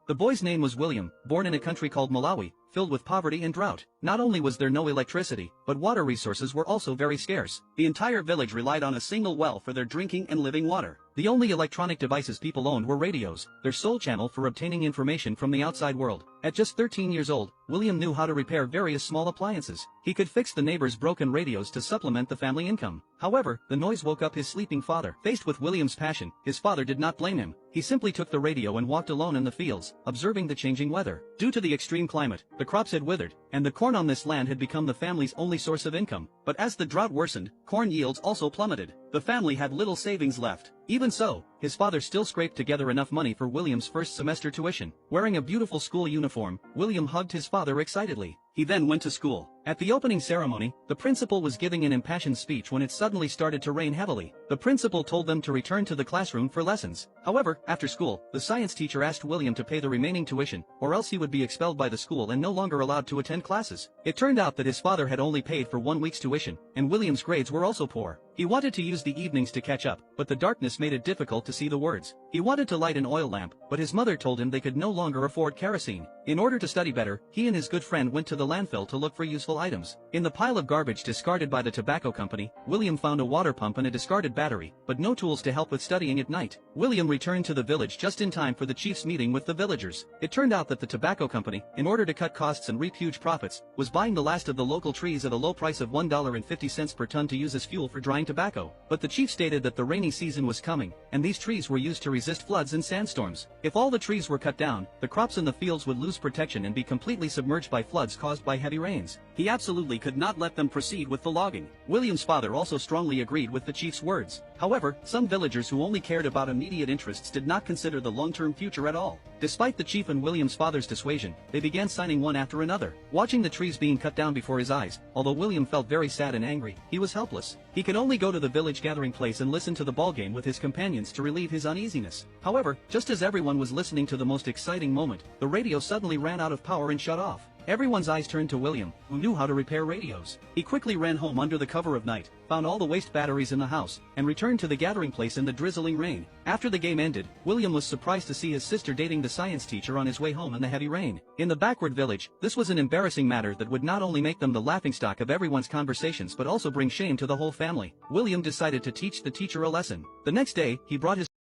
The boy's name was William, born in a country called Malawi, filled with poverty and drought. Not only was there no electricity, but water resources were also very scarce. The entire village relied on a single well for their drinking and living water. The only electronic devices people owned were radios, their sole channel for obtaining information from the outside world. At just 13 years old, William knew how to repair various small appliances. He could fix the neighbors' broken radios to supplement the family income. However, the noise woke up his sleeping father. Faced with William's passion, his father did not blame him. He simply took the radio and walked alone in the fields, observing the changing weather. Due to the extreme climate, the crops had withered, and the corn on this land had become the family's only source of income. But as the drought worsened, corn yields also plummeted. The family had little savings left. Even so, his father still scraped together enough money for William's first semester tuition. Wearing a beautiful school uniform, William hugged his father excitedly. He then went to school. At the opening ceremony, the principal was giving an impassioned speech when it suddenly started to rain heavily. The principal told them to return to the classroom for lessons. However, after school, the science teacher asked William to pay the remaining tuition, or else he would be expelled by the school and no longer allowed to attend classes. It turned out that his father had only paid for 1 week's tuition, and William's grades were also poor. He wanted to use the evenings to catch up, but the darkness made it difficult to see the words. He wanted to light an oil lamp, but his mother told him they could no longer afford kerosene. In order to study better, he and his good friend went to the landfill to look for useful items. In the pile of garbage discarded by the tobacco company, William found a water pump and a discarded battery, but no tools to help with studying at night. William returned to the village just in time for the chief's meeting with the villagers. It turned out that the tobacco company, in order to cut costs and reap huge profits, was buying the last of the local trees at a low price of $1.50 per ton to use as fuel for drying tobacco. But the chief stated that the rainy season was coming, and these trees were used to resist floods and sandstorms. If all the trees were cut down, the crops in the fields would lose protection and be completely submerged by floods caused by heavy rains. He absolutely could not let them proceed with the logging. William's father also strongly agreed with the chief's words. However, some villagers who only cared about immediate interests did not consider the long-term future at all. Despite the chief and William's father's dissuasion, they began signing one after another. Watching the trees being cut down before his eyes, although William felt very sad and angry, he was helpless. He could only go to the village gathering place and listen to the ball game with his companions to relieve his uneasiness. However, just as everyone was listening to the most exciting moment, the radio suddenly ran out of power and shut off. Everyone's eyes turned to William, who knew how to repair radios. He quickly ran home under the cover of night, found all the waste batteries in the house, and returned to the gathering place in the drizzling rain. After the game ended, William was surprised to see his sister dating the science teacher on his way home in the heavy rain. In the backward village, this was an embarrassing matter that would not only make them the laughingstock of everyone's conversations but also bring shame to the whole family. William decided to teach the teacher a lesson. The next day, he brought his